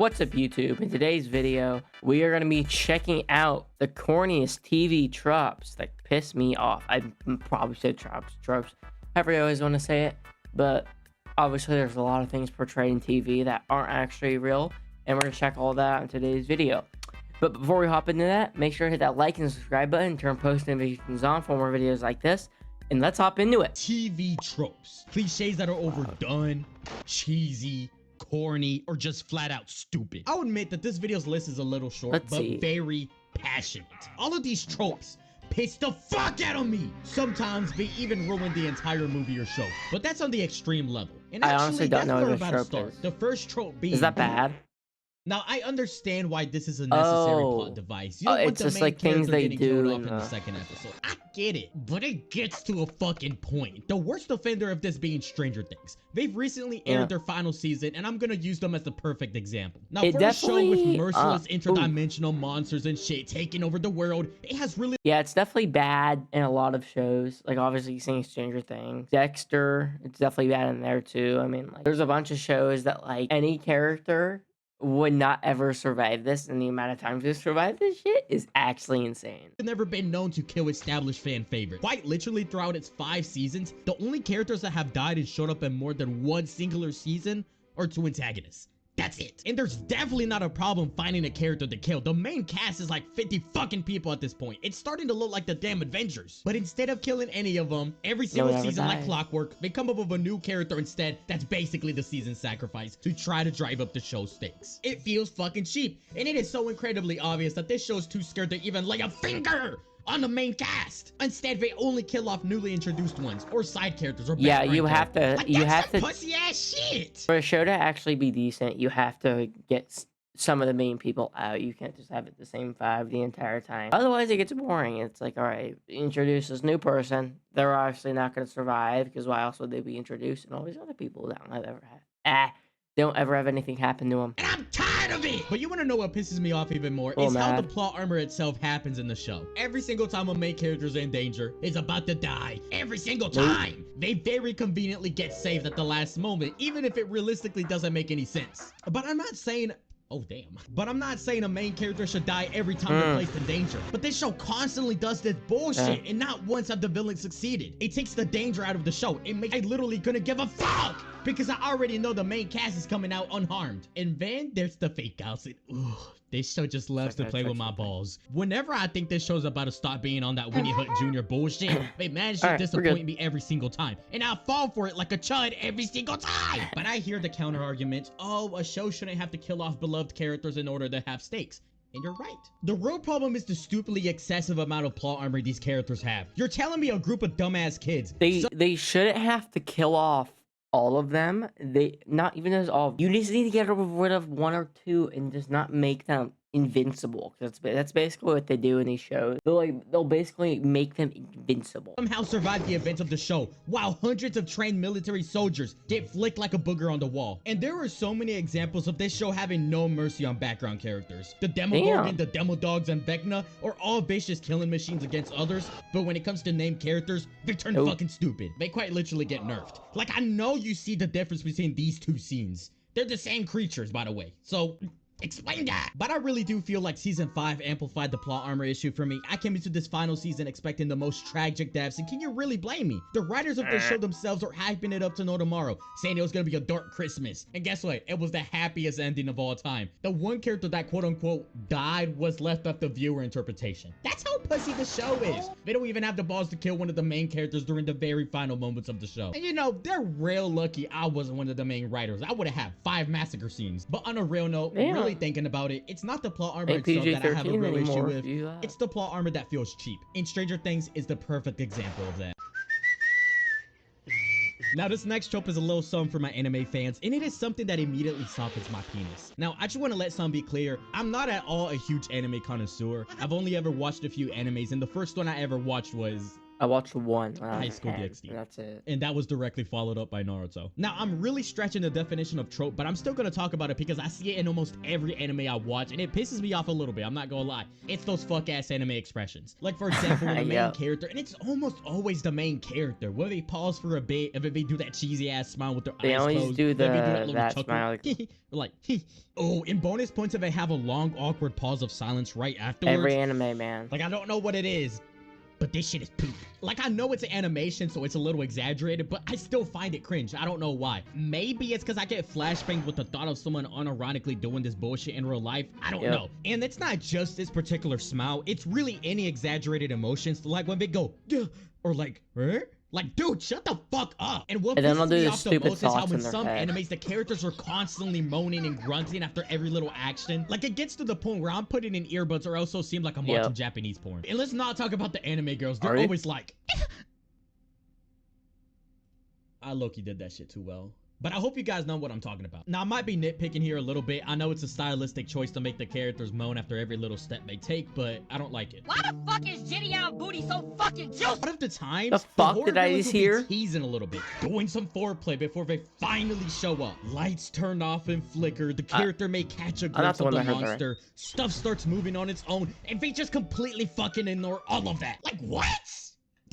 What's up, YouTube? In today's video, we are going to be checking out the corniest TV tropes that piss me off. I probably said tropes. However, I always want to say it, but obviously there's a lot of things portrayed in TV that aren't actually real, and we're going to check all that out in today's video. But before we hop into that, make sure to hit that like and subscribe button, turn post notifications on for more videos like this, and let's hop into it. TV tropes. Cliches that are overdone, cheesy, corny, or just flat out stupid. I'll admit that this video's list is a little short, but very passionate. All of these tropes piss the fuck out of me. Sometimes they even ruin the entire movie or show, but that's on the extreme level. And I actually, honestly don't know where what we're a about to trope start. is. The first trope being... Is that bad? Now, I understand why this is a necessary plot device. You don't want it's the just main like things character they getting do killed off in the second episode. I get it, but it gets to a fucking point. The worst offender of this being Stranger Things. They've recently aired their final season, and I'm gonna use them as the perfect example. Now, for a show with merciless interdimensional monsters and shit taking over the world, it has really... Yeah, it's definitely bad in a lot of shows. Like, obviously, you're seeing Stranger Things. Dexter, it's definitely bad in there, too. I mean, like, there's a bunch of shows that, like, any character would not ever survive this, and the amount of times they survive this shit is actually insane. Never been known to kill established fan favorites. Quite literally, throughout its 5 seasons, the only characters that have died and showed up in more than one singular season are 2 antagonists. That's it. And there's definitely not a problem finding a character to kill. The main cast is like 50 fucking people at this point. It's starting to look like the damn Avengers. But instead of killing any of them, every single season, like clockwork, they come up with a new character instead. That's basically the season sacrifice to try to drive up the show stakes. It feels fucking cheap. And it is so incredibly obvious that this show is too scared to even lay a finger on the main cast. Instead, they only kill off newly introduced ones or side characters or you have to pussy ass shit. For a show to actually be decent, you have to get some of the main people out. You can't just have it the same 5 the entire time. Otherwise, it gets boring. It's like, all right, introduce this new person. They're obviously not going to survive, because why else would they be introduced? And all these other people don't ever have anything happen to them. And I'm tired of it! But you want to know what pisses me off even more is how the plot armor itself happens in the show. Every single time a main character's in danger, is about to die. Every single time! They very conveniently get saved at the last moment, even if it realistically doesn't make any sense. But I'm not saying... Oh, damn. But I'm not saying a main character should die every time they're placed in danger. But this show constantly does this bullshit, and not once have the villain succeeded. It takes the danger out of the show. I literally couldn't give a fuck, because I already know the main cast is coming out unharmed. And then there's the fake outs. Ugh. This show just loves to play with my balls. Whenever I think this show's about to stop being on that Winnie Hood Jr. bullshit, they manage to disappoint me every single time. And I fall for it like a chud every single time. But I hear the counter argument, oh, a show shouldn't have to kill off beloved characters in order to have stakes. And you're right. The real problem is the stupidly excessive amount of plot armor these characters have. You're telling me a group of dumbass kids. They shouldn't have to kill off all of them. Not even as all. You just need to get rid of 1 or 2 and just not make them invincible. That's basically what they do in these shows. They'll basically make them invincible. Somehow survive the events of the show, while hundreds of trained military soldiers get flicked like a booger on the wall. And there are so many examples of this show having no mercy on background characters. The Demogorgon, the Demodogs, and Vecna are all vicious killing machines against others, but when it comes to named characters, they turn fucking stupid. They quite literally get nerfed. Like, I know you see the difference between these 2 scenes. They're the same creatures, by the way. So... explain that. But I really do feel like season 5 amplified the plot armor issue for me. I came into this final season expecting the most tragic deaths, and can you really blame me? The writers of this show themselves are hyping it up to no tomorrow, saying it was gonna be a dark Christmas. And guess what? It was the happiest ending of all time. The one character that quote-unquote died was left up to viewer interpretation. That's how pussy the show is. They don't even have the balls to kill one of the main characters during the very final moments of the show. And you know, they're real lucky I wasn't one of the main writers. I would have had 5 massacre scenes. But on a real note, really thinking about it, it's not the plot armor itself that I have a real issue with. It's the plot armor that feels cheap. And Stranger Things is the perfect example of that. Now, this next trope is a little something for my anime fans, and it is something that immediately softens my penis. Now, I just want to let something be clear. I'm not at all a huge anime connoisseur. I've only ever watched a few animes, and the first one I ever watched was I watched one when I was High School 10, DxD. and that's it. And that was directly followed up by Naruto. Now, I'm really stretching the definition of trope, but I'm still gonna talk about it because I see it in almost every anime I watch, and it pisses me off a little bit. I'm not gonna lie. It's those fuck-ass anime expressions. Like, for example, when the main character, and it's almost always the main character, where they pause for a bit, and then they do that cheesy-ass smile with their eyes closed. They always do that smile. Like, oh, in bonus points, if they have a long, awkward pause of silence right afterwards. Every anime, man. Like, I don't know what it is, but this shit is poop. Like, I know it's an animation, so it's a little exaggerated, but I still find it cringe. I don't know why. Maybe it's because I get flashbangs with the thought of someone unironically doing this bullshit in real life. I don't know. And it's not just this particular smile. It's really any exaggerated emotions, like when they go, duh, or like, huh? Like, dude, shut the fuck up. And what pisses me off the most is how in some animes, the characters are constantly moaning and grunting after every little action. Like, it gets to the point where I'm putting in earbuds or else it'll seem like I'm watching Japanese porn. And let's not talk about the anime girls. They're always like... I low-key did that shit too well. But I hope you guys know what I'm talking about. Now, I might be nitpicking here a little bit. I know it's a stylistic choice to make the characters moan after every little step they take, but I don't like it. Why the fuck is Jidion Booty so fucking juicy? One of the times, the fuck did I just hear? Teasing a little bit, doing some foreplay before they finally show up. Lights turn off and flicker. The character may catch a glimpse of the monster. Stuff starts moving on its own, and they just completely fucking ignore all of that. Like, what?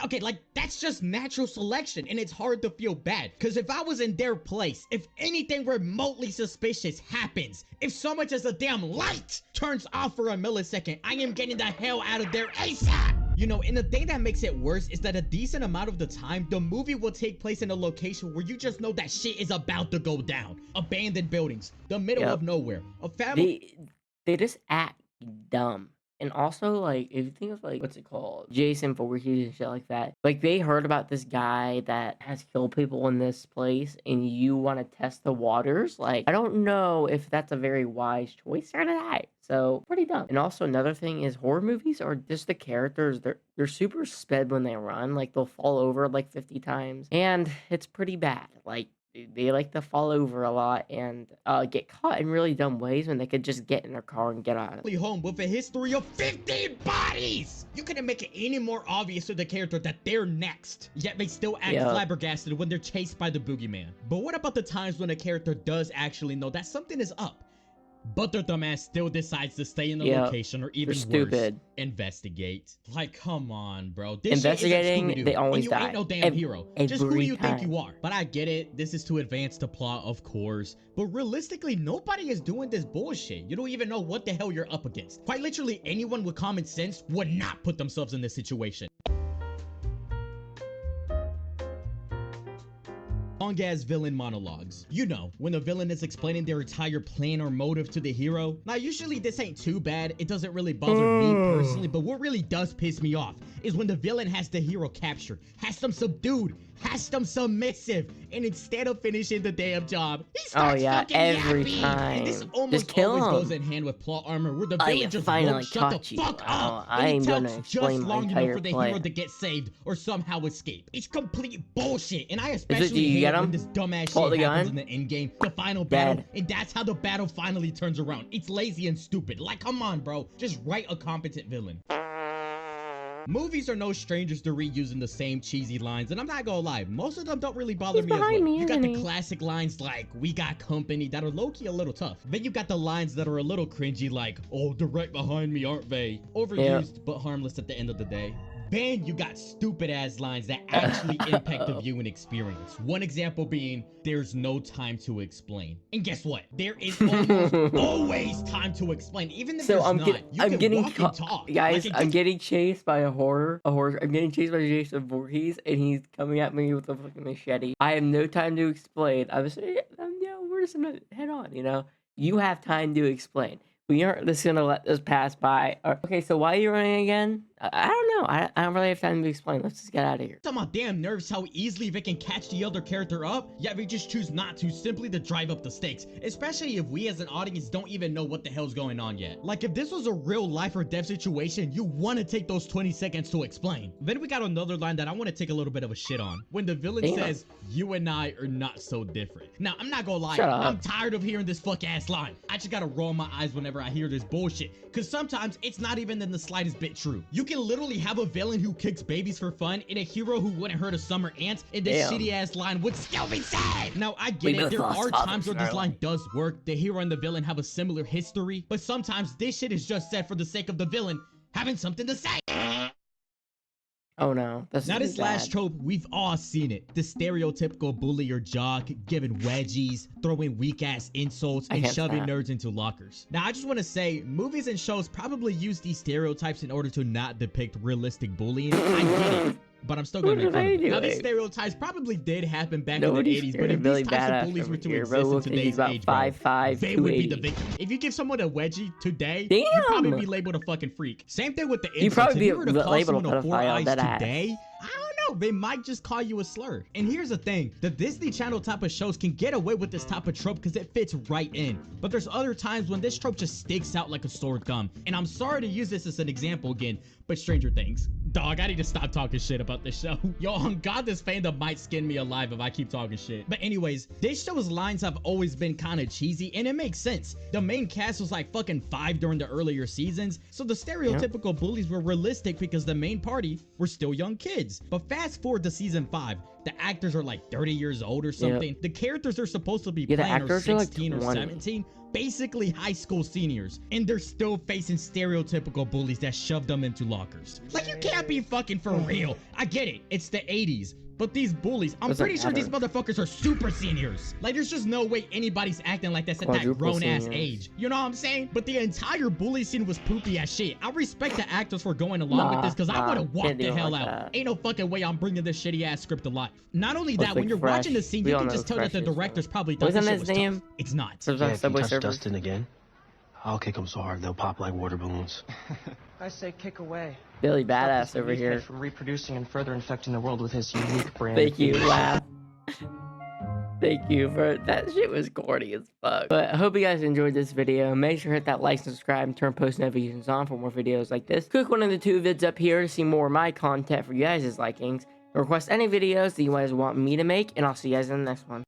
Okay, like, that's just natural selection, and it's hard to feel bad. Because if I was in their place, if anything remotely suspicious happens, if so much as a damn light turns off for a millisecond, I am getting the hell out of there ASAP! You know, and the thing that makes it worse is that a decent amount of the time, the movie will take place in a location where you just know that shit is about to go down. Abandoned buildings, the middle of nowhere, a family... They just act dumb. And also, like, if you think of, like, what's it called? Jason Voorhees and shit like that. Like, they heard about this guy that has killed people in this place, and you want to test the waters? Like, I don't know if that's a very wise choice or not. So, pretty dumb. And also, another thing is horror movies are just the characters. They're super sped when they run. Like, they'll fall over, like, 50 times. And it's pretty bad. Like, they like to fall over a lot and get caught in really dumb ways when they could just get in their car and get out of it. Home with a history of 15 bodies! You couldn't make it any more obvious to the character that they're next, yet they still act flabbergasted when they're chased by the boogeyman. But what about the times when a character does actually know that something is up, but their dumbass still decides to stay in the location or even worse, investigate? Like, come on, bro. This Investigating, they always die. You ain't no damn hero. Just who you think you are. But I get it. This is to advance the plot, of course. But realistically, nobody is doing this bullshit. You don't even know what the hell you're up against. Quite literally, anyone with common sense would not put themselves in this situation. Long-ass villain monologues. You know, when the villain is explaining their entire plan or motive to the hero. Now, usually this ain't too bad. It doesn't really bother me personally, but what really does piss me off is when the villain has the hero captured, has them subdued, has them submissive, and instead of finishing the damn job, he starts fucking every yapping. time. And this almost always goes in hand with plot armor, where the villain just won't shut the fuck up. I ain't gonna explain just my long entire enough for the hero to get saved or somehow escape. It's complete bullshit, and I especially hate when this dumbass shit happens in the end game, the final battle, and that's how the battle finally turns around. It's lazy and stupid. Like, come on, bro. Just write a competent villain. Movies are no strangers to reusing the same cheesy lines, and I'm not gonna lie, most of them don't really bother me as well. You got the classic lines like, "We got company," that are low-key a little tough. Then you got the lines that are a little cringy like, "Oh, they're right behind me, aren't they?" Overused, but harmless at the end of the day. Then you got stupid ass lines that actually impact the viewing experience. One example being, "There's no time to explain." And guess what? There is almost always time to explain, even if there's not. I'm getting chased by a horse. I'm getting chased by Jason Voorhees, and he's coming at me with a fucking machete. I have no time to explain. I was like, yeah, we're just gonna head on, you know? You have time to explain. We aren't just gonna let this pass by. Okay, so why are you running again? I don't know. I don't really have time to explain. Let's just get out of here. It's on my damn nerves how easily they can catch the other character up, yet we just choose not to, simply to drive up the stakes. Especially if we as an audience don't even know what the hell's going on yet. Like, if this was a real life or death situation, you want to take those 20 seconds to explain. Then we got another line that I want to take a little bit of a shit on. When the villain says, "You and I are not so different." Now, I'm not gonna lie. I'm tired of hearing this fuck ass line. I just gotta roll my eyes whenever whenever I hear this bullshit, because sometimes it's not even in the slightest bit true. You can literally have a villain who kicks babies for fun and a hero who wouldn't hurt a summer ant, and this shitty ass line would still be said. Now I get it, there are times where this line does work. The hero and the villain have a similar history, but sometimes this shit is just said for the sake of the villain having something to say. Oh no, that's now this last trope, we've all seen it. The stereotypical bully or jock giving wedgies, throwing weak ass insults, and shoving nerds into lockers. Now I just want to say, movies and shows probably use these stereotypes in order to not depict realistic bullying. I get it, but I'm still gonna make fun of it. Now these stereotypes probably did happen back in the 80s, but if these types of bullies were to exist in today's age, they would be the victim. If you give someone a wedgie today, you'd probably be labeled a fucking freak. Same thing with the insults. You'd probably be if you were to call labeled someone a a four eyes pedophile. today, I don't know, they might just call you a slur. And here's the thing, the Disney Channel type of shows can get away with this type of trope because it fits right in. But there's other times when this trope just sticks out like a sore thumb. And I'm sorry to use this as an example again, but Stranger Things. Dog, I need to stop talking shit about this show. Yo, on God, this fandom might skin me alive if I keep talking shit. But anyways, this show's lines have always been kind of cheesy, and it makes sense. The main cast was like fucking 5 during the earlier seasons, so the stereotypical bullies were realistic because the main party were still young kids. But fast forward to season 5, the actors are like 30 years old or something. The characters they're supposed to be playing are 16 or 17. Basically high school seniors, and they're still facing stereotypical bullies that shove them into lockers. Like, you can't be fucking for real. I get it, it's the 80s, but these bullies, I'm pretty sure these motherfuckers are super seniors. Like, there's just no way anybody's acting like that's at that grown-ass age. You know what I'm saying? But the entire bully scene was poopy as shit. I respect the actors for going along with this, because I would have walked the hell out. Ain't no fucking way I'm bringing this shitty-ass script to life. Not only that, when you're watching the scene, you can just tell that the directors probably thought this shit was tough. It's not. Yeah, if you touch Dustin again, I'll kick them so hard they'll pop like water balloons. I say kick away. Billy Badass over here. From reproducing and further infecting the world with his unique brand. Thank you, laugh. Thank you for that. Shit was corny as fuck. But I hope you guys enjoyed this video. Make sure to hit that like, subscribe, and turn post notifications on for more videos like this. Click one of the 2 vids up here to see more of my content for you guys' likings. Request any videos that you guys want me to make, and I'll see you guys in the next one.